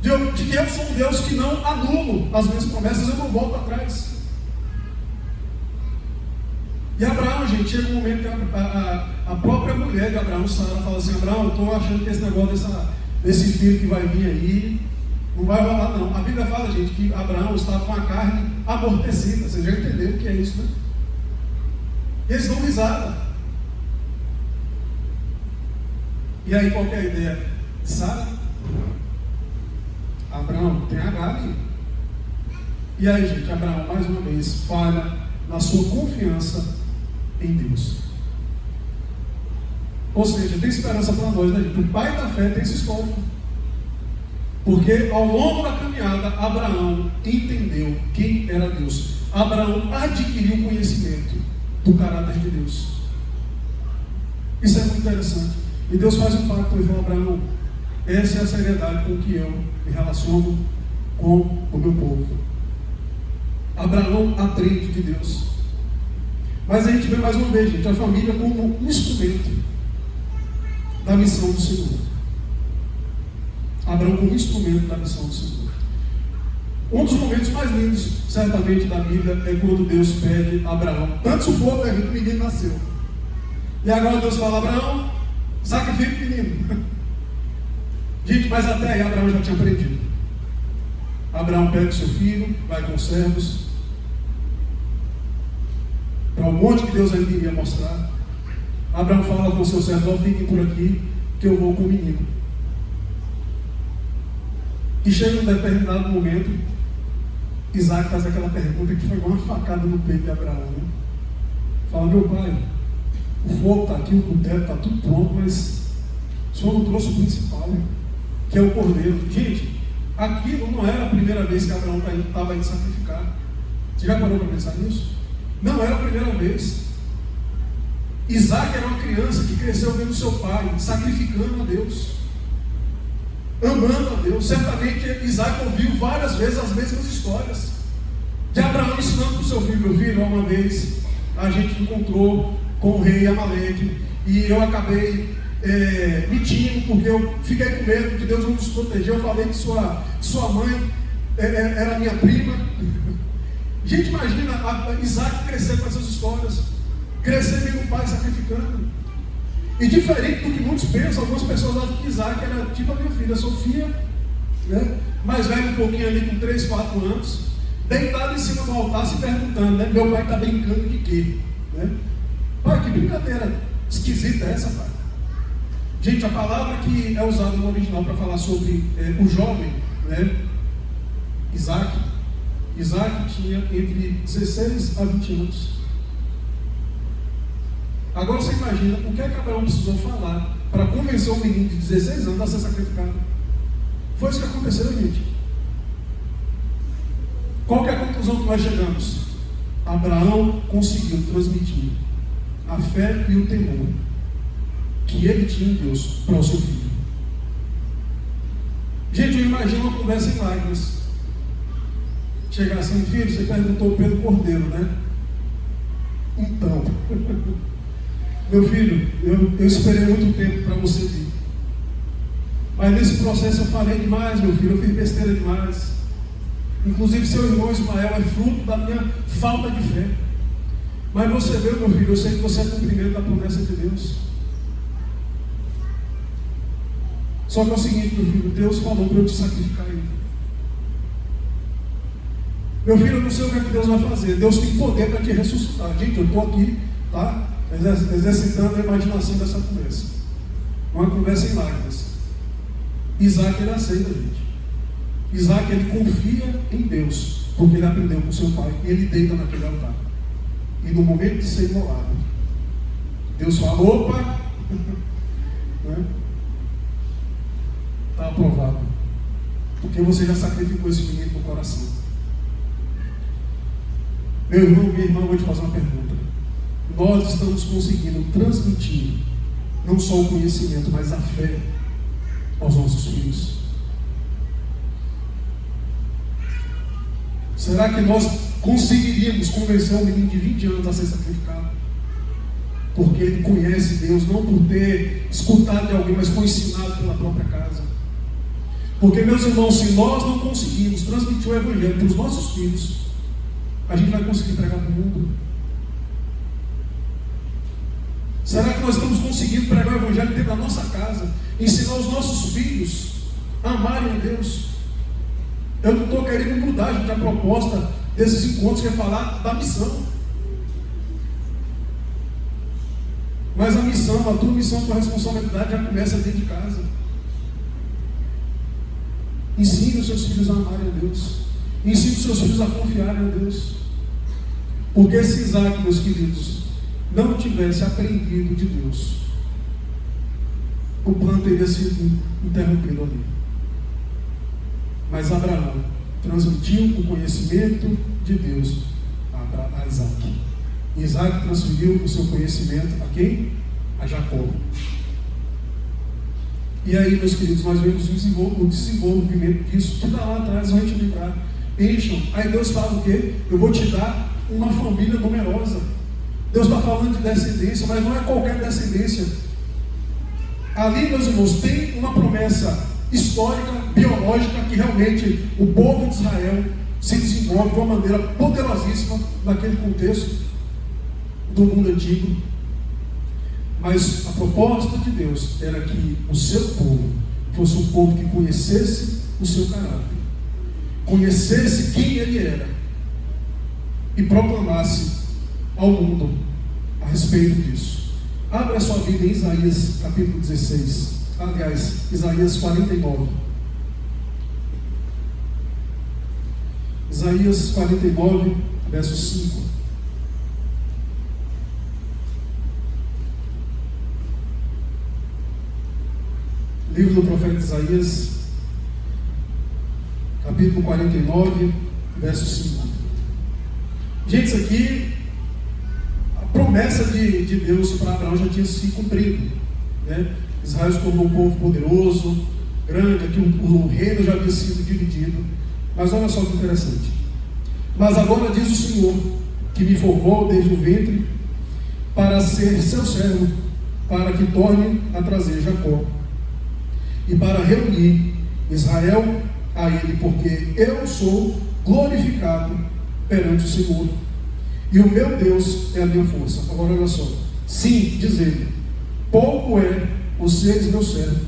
De que eu sou um Deus que não anulo as minhas promessas, eu não volto atrás. E Abraão, gente, chega um momento que a própria mulher de Abraão, Sara, fala assim: Abraão, eu estou achando que esse negócio desse filho que vai vir aí não vai rolar não. A Bíblia fala, gente, que Abraão estava com a carne amortecida. Vocês já entenderam o que é isso, né? E eles dão risada. E aí qual que é a ideia de Sara? Abraão, tem H ali. E aí, gente, Abraão mais uma vez falha na sua confiança em Deus. Ou seja, tem esperança para nós, né, gente? O pai da fé tem esse histórico. Porque ao longo da caminhada, Abraão entendeu quem era Deus. Abraão adquiriu conhecimento do caráter de Deus. Isso é muito interessante. E Deus faz um pacto com Abraão. Essa é a seriedade com que eu me relaciono com o meu povo. Abraão aprende de Deus. Mas a gente vê mais uma vez, gente, a família como um instrumento da missão do Senhor. Abraão como instrumento da missão do Senhor. Um dos momentos mais lindos, certamente, da Bíblia é quando Deus pede a Abraão. Tanto sufoco que o menino nasceu. E agora Deus fala: Abraão, sacrifica o menino. Gente, mas até aí Abraão já tinha aprendido. Abraão pega o seu filho, vai com os servos para o monte que Deus ainda iria mostrar. Abraão fala com os seus servos: fiquem por aqui que eu vou com o menino. E chega um determinado momento, Isaac faz aquela pergunta que foi uma facada no peito de Abraão, né? Fala: meu pai, o fogo está aqui, o cutelo está tudo pronto, mas o senhor não trouxe o principal, né? Que é o cordeiro. Gente, aquilo não era a primeira vez que Abraão estava indo sacrificar. Você já parou para pensar nisso? Não era a primeira vez. Isaac era uma criança que cresceu vendo seu pai sacrificando a Deus, amando a Deus. Certamente Isaac ouviu várias vezes as mesmas histórias de Abraão ensinando para o seu filho: meu filho, uma vez a gente encontrou com o rei Amaleque e eu acabei mentindo, porque eu fiquei com medo de Deus não nos proteger. Eu falei que sua mãe era minha prima. Gente, imagina Isaac crescer com essas histórias, crescer vendo o pai sacrificando. E diferente do que muitos pensam, algumas pessoas acham que Isaac era tipo a minha filha Sofia, né? Mais velho um pouquinho ali, com 3, 4 anos, deitado em cima do altar se perguntando, né? Meu pai está brincando de quê? Né? Pai, que brincadeira esquisita é essa, pai? Gente, a palavra que é usada no original para falar sobre o jovem, né? Isaac tinha entre 16 a 20 anos. Agora você imagina o que é que Abraão precisou falar para convencer um menino de 16 anos a ser sacrificado. Foi isso que aconteceu, gente. Qual que é a conclusão que nós chegamos? Abraão conseguiu transmitir a fé e o temor que ele tinha em Deus para o seu filho. Gente, eu imagino uma conversa em lágrimas. Chegar assim, filho, você perguntou pelo cordeiro, né? Então, meu filho, eu esperei muito tempo para você vir. Mas nesse processo eu falei demais, meu filho, eu fiz besteira demais. Inclusive seu irmão Ismael é fruto da minha falta de fé. Mas você vê, meu filho, eu sei que você é cumprimento da promessa de Deus. Só que é o seguinte, meu filho, Deus falou para eu te sacrificar aí. Meu filho, eu não sei o que é que Deus vai fazer. Deus tem poder para te ressuscitar. Gente, eu estou aqui, tá? Exercitando a imaginação dessa conversa. Uma conversa em lágrimas. Isaac, ele aceita, gente. Isaac, ele confia em Deus, porque ele aprendeu com seu pai, e ele deita naquele altar. E no momento de ser imolado, Deus fala, opa, né? Está aprovado, porque você já sacrificou esse menino no coração. Meu irmão, minha irmã, eu vou te fazer uma pergunta. Nós estamos conseguindo transmitir não só o conhecimento, mas a fé aos nossos filhos? Será que nós conseguiríamos convencer um menino de 20 anos a ser sacrificado? Porque ele conhece Deus, não por ter escutado de alguém, mas foi ensinado pela própria casa. Porque, meus irmãos, se nós não conseguirmos transmitir o Evangelho para os nossos filhos, a gente vai conseguir pregar para o mundo? Será que nós estamos conseguindo pregar o Evangelho dentro da nossa casa? Ensinar os nossos filhos a amarem a Deus? Eu não estou querendo mudar, gente, a proposta desses encontros, que é falar da missão. Mas a missão, a tua missão, a tua responsabilidade já começa dentro de casa. Ensine os seus filhos a amarem a Deus. Ensine os seus filhos a confiarem a Deus. Porque se Isaac, meus queridos, não tivesse aprendido de Deus, o plano teria sido interrompido ali. Mas Abraão transmitiu o conhecimento de Deus a Isaac. E Isaac transferiu o seu conhecimento a quem? A Jacó. E aí, meus queridos, nós vemos o desenvolvimento disso. Que lá atrás, a gente lembrar. Encham. Aí Deus fala o quê? Eu vou te dar uma família numerosa. Deus está falando de descendência, mas não é qualquer descendência. Ali, meus irmãos, tem uma promessa histórica, biológica, que realmente o povo de Israel se desenvolve de uma maneira poderosíssima naquele contexto do mundo antigo. Mas a proposta de Deus era que o seu povo fosse um povo que conhecesse o seu caráter, conhecesse quem ele era e proclamasse ao mundo a respeito disso. Abra a sua Bíblia em Isaías capítulo 16. Aliás, Isaías 49. Isaías 49, verso 5. Livro do profeta Isaías, capítulo 49, verso 5. Gente, isso aqui, a promessa de Deus para Abraão já tinha se cumprido, né? Israel se tornou um povo poderoso, grande, aqui o reino já havia sido dividido. Mas olha só que interessante. Mas agora diz o Senhor, que me formou desde o ventre, para ser seu servo, para que torne a trazer Jacó, e para reunir Israel a ele, porque eu sou glorificado perante o Senhor, e o meu Deus é a minha força. Agora olha só. Sim, diz ele, pouco é o seres meu servo,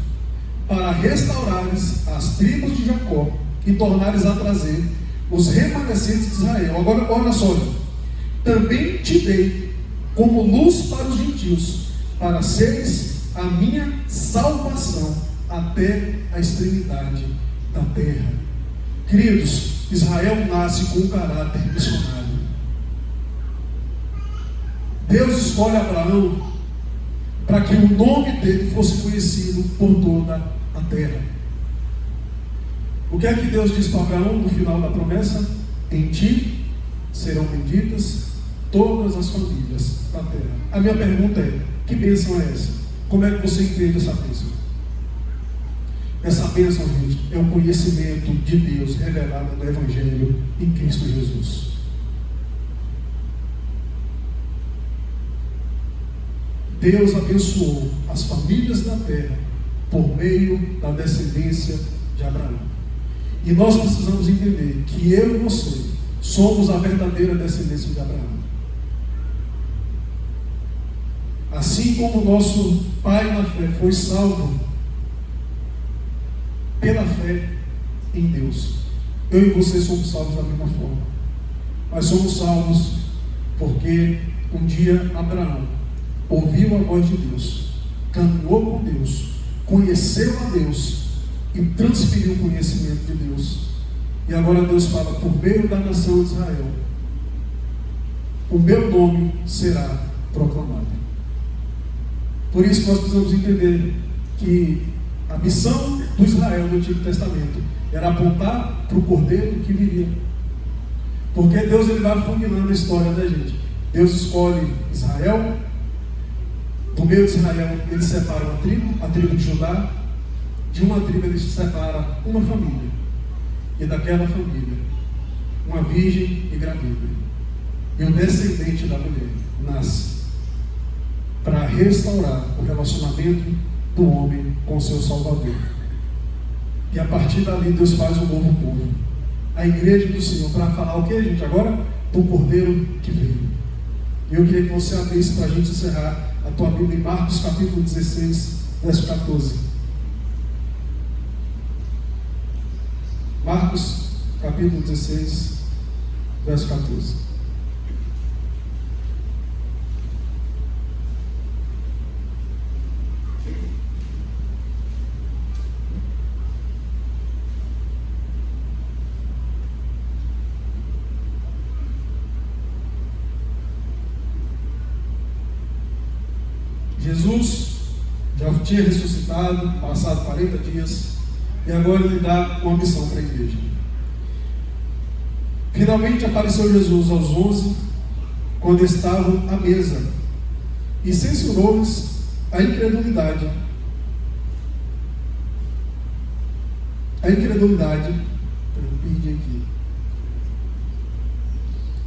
para restaurares as tribos de Jacó e tornares a trazer os remanescentes de Israel. Agora olha só, também te dei como luz para os gentios, para seres a minha salvação até a extremidade da terra. Queridos, Israel nasce com um caráter missionário. Deus escolhe Abraão para que o nome dele fosse conhecido por toda a terra. O que é que Deus diz para Abraão no final da promessa? em ti serão benditas todas as famílias da terra. A minha pergunta é, que bênção é essa? Como é que você entende essa bênção? Essa bênção, gente, é o conhecimento de Deus revelado no Evangelho em Cristo Jesus. Deus abençoou as famílias da terra por meio da descendência de Abraão. E nós precisamos entender que eu e você somos a verdadeira descendência de Abraão. Assim como nosso pai na fé foi salvo pela fé em Deus, eu e você somos salvos da mesma forma. Mas somos salvos porque um dia Abraão ouviu a voz de Deus, caminhou com Deus, conheceu a Deus e transferiu o conhecimento de Deus. E agora Deus fala, por meio da nação de Israel, o meu nome será proclamado. Por isso que nós precisamos entender que a missão do Israel no Antigo Testamento era apontar para o Cordeiro que viria. Porque Deus ele vai funilando a história da gente. Deus escolhe Israel, do meio de Israel ele separa a tribo de Judá, de uma tribo ele separa uma família, e daquela família, uma virgem e gravida, e o descendente da mulher nasce para restaurar o relacionamento do homem com o seu Salvador. E a partir dali Deus faz um novo povo, a igreja do Senhor, para falar o que, gente? Agora do Cordeiro que veio. E eu queria que você abrisse para a gente encerrar a tua Bíblia em Marcos capítulo 16, verso 14. Marcos capítulo 16, verso 14. Jesus já tinha ressuscitado, passado 40 dias, e agora ele dá uma missão para a igreja. Finalmente apareceu Jesus aos 11, quando estavam à mesa, e censurou-lhes a incredulidade.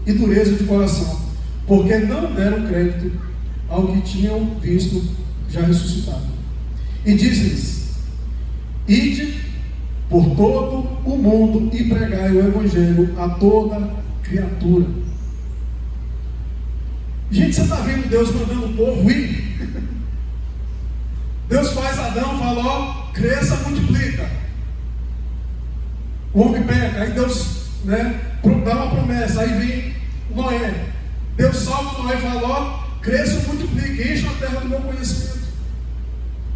E dureza de coração, porque não deram crédito ao que tinham visto já ressuscitado. E disse-lhes: ide por todo o mundo e pregai o Evangelho a toda criatura. Gente, você está vendo Deus mandando o povo ir? Deus faz Adão, fala, ó, cresça, multiplica. O homem peca, aí Deus dá uma promessa, aí vem Noé. Deus salva Noé e fala, ó, cresça, multiplique, encha a terra do meu conhecimento.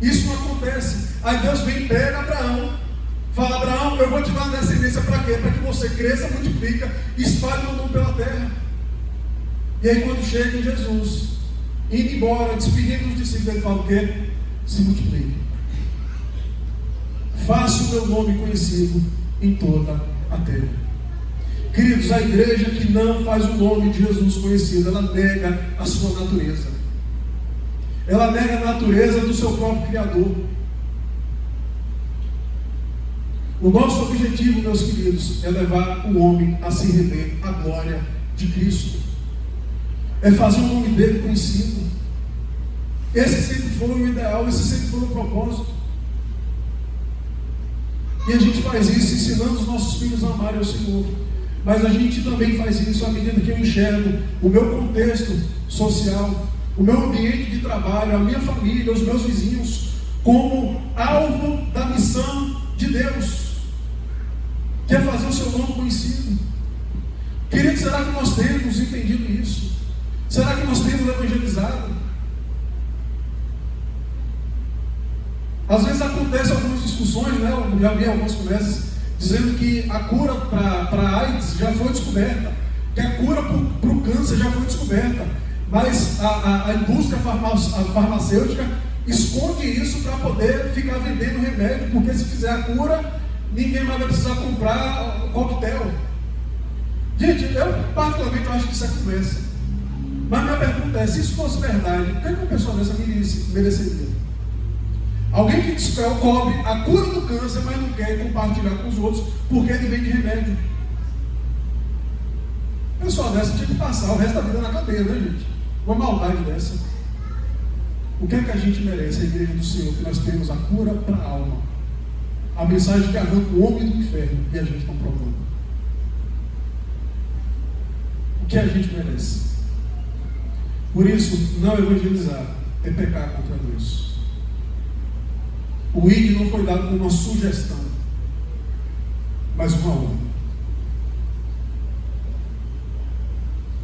Isso não acontece. Aí Deus vem e pega Abraão, fala, Abraão, eu vou te dar uma descendência para quê? Para que você cresça, multiplica, espalhe meu nome pela terra. E aí quando chega em Jesus, indo embora, despedindo os discípulos, ele fala o quê? Se multiplique. Faça o meu nome conhecido em toda a terra. Queridos, a igreja que não faz o nome de Jesus conhecido, ela nega a sua natureza. Ela nega a natureza do seu próprio Criador. O nosso objetivo, meus queridos, é levar o homem a se render à glória de Cristo. É fazer o nome dele conhecido. Esse sempre foi o ideal, esse sempre foi o propósito. E a gente faz isso ensinando os nossos filhos a amarem ao Senhor. Mas a gente também faz isso à medida que eu enxergo o meu contexto social, o meu ambiente de trabalho, a minha família, os meus vizinhos, como alvo da missão de Deus, que é fazer o seu nome conhecido. Querido, será que nós temos entendido isso? Será que nós temos evangelizado? Às vezes acontecem algumas discussões, eu já vi algumas conversas dizendo que a cura para a AIDS já foi descoberta, que a cura para o câncer já foi descoberta, mas a indústria farmacêutica esconde isso para poder ficar vendendo remédio, porque se fizer a cura, ninguém mais vai precisar comprar coquetel. Gente, eu particularmente acho que isso é conversa. Mas minha pergunta é, se isso fosse verdade, o que uma pessoa dessa mereceria? Alguém que descobre a cura do câncer, mas não quer compartilhar com os outros, porque ele vende remédio. Pessoa dessa tinha que passar o resto da vida na cadeia, né, gente? Uma maldade dessa. O que é que a gente merece, a igreja do Senhor? Que nós temos a cura para a alma. A mensagem que arranca o homem do inferno, e a gente não provando. O que a gente merece? Por isso, não evangelizar é pecar contra Deus. O ID não foi dado como uma sugestão, mas uma ordem.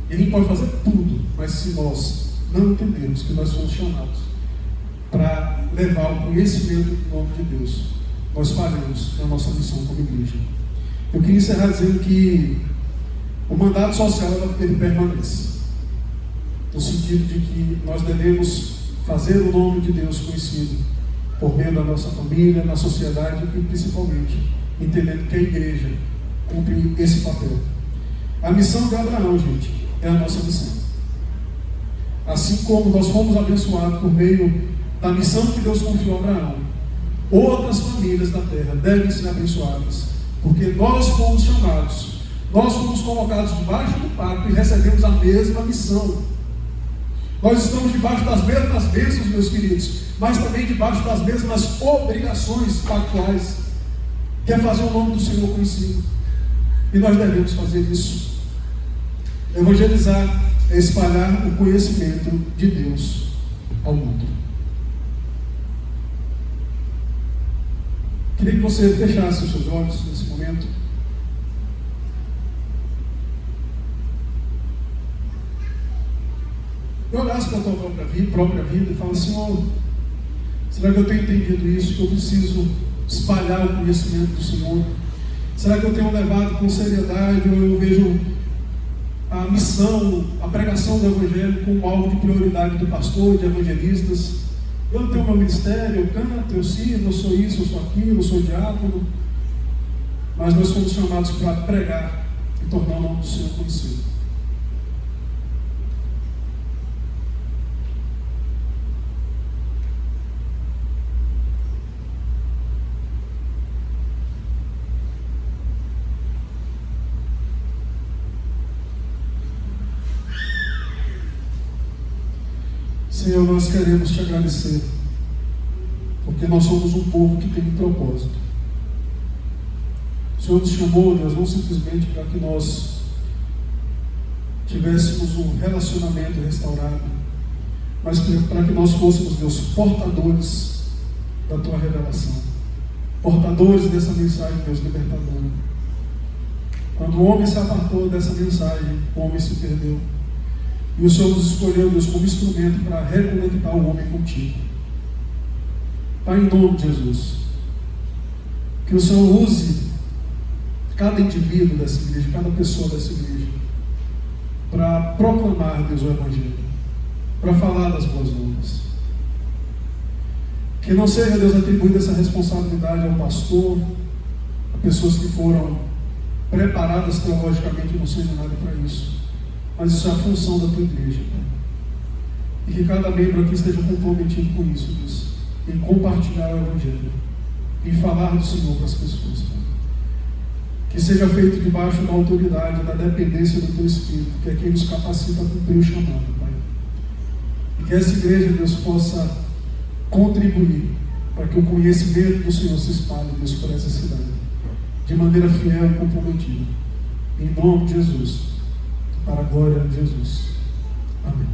E a gente pode fazer tudo, mas se nós não entendemos que nós fomos chamados para levar o conhecimento do nome de Deus, nós falhamos na nossa missão como igreja. Eu queria encerrar dizendo que o mandato social ele permanece, no sentido de que nós devemos fazer o nome de Deus conhecido por meio da nossa família, na sociedade e principalmente entendendo que a igreja cumpre esse papel. A missão de Abraão, gente, é a nossa missão. Assim como nós fomos abençoados por meio da missão que Deus confiou a Abraão, outras famílias da terra devem ser abençoadas, porque nós fomos chamados, nós fomos colocados debaixo do pacto e recebemos a mesma missão. Nós estamos debaixo das mesmas bênçãos, meus queridos, mas também debaixo das mesmas obrigações pactuais, que é fazer o nome do Senhor conhecido. E nós devemos fazer isso. Evangelizar é espalhar o conhecimento de Deus ao mundo. Queria que você fechasse os seus olhos nesse momento. E olhasse para a tua própria vida e fala: Senhor, será que eu tenho entendido isso? Que eu preciso espalhar o conhecimento do Senhor? Será que eu tenho levado com seriedade, ou eu vejo a missão, a pregação do Evangelho como algo de prioridade do pastor, de evangelistas? Eu tenho meu ministério, eu canto, eu sirvo, eu sou isso, eu sou aquilo, eu sou diácono. Mas nós fomos chamados para pregar e tornar o nome do Senhor conhecido. Senhor, nós queremos te agradecer, porque nós somos um povo que tem um propósito. O Senhor nos chamou, Deus, não simplesmente para que nós tivéssemos um relacionamento restaurado, mas para que nós fôssemos, Deus, portadores da tua revelação, portadores dessa mensagem, Deus, libertadora. Quando o homem se apartou dessa mensagem, o homem se perdeu. E o Senhor nos escolheu, Deus, como instrumento para reconectar o homem contigo. Pai, em nome de Jesus, que o Senhor use cada indivíduo dessa igreja, cada pessoa dessa igreja, para proclamar, Deus, o Evangelho, para falar das boas novas. Que não seja, Deus, atribuída essa responsabilidade ao pastor, a pessoas que foram preparadas teologicamente no seminário para isso. Mas isso é a função da tua igreja, Pai. E que cada membro aqui esteja comprometido com isso, Deus, em compartilhar o Evangelho, em falar do Senhor para as pessoas, Pai. Que seja feito debaixo da autoridade, da dependência do teu Espírito, que é quem nos capacita a cumprir o chamado, Pai. E que essa igreja, Deus, possa contribuir para que o conhecimento do Senhor se espalhe, Deus, por essa cidade, de maneira fiel e comprometida. Em nome de Jesus. Para a glória de Jesus. Amém.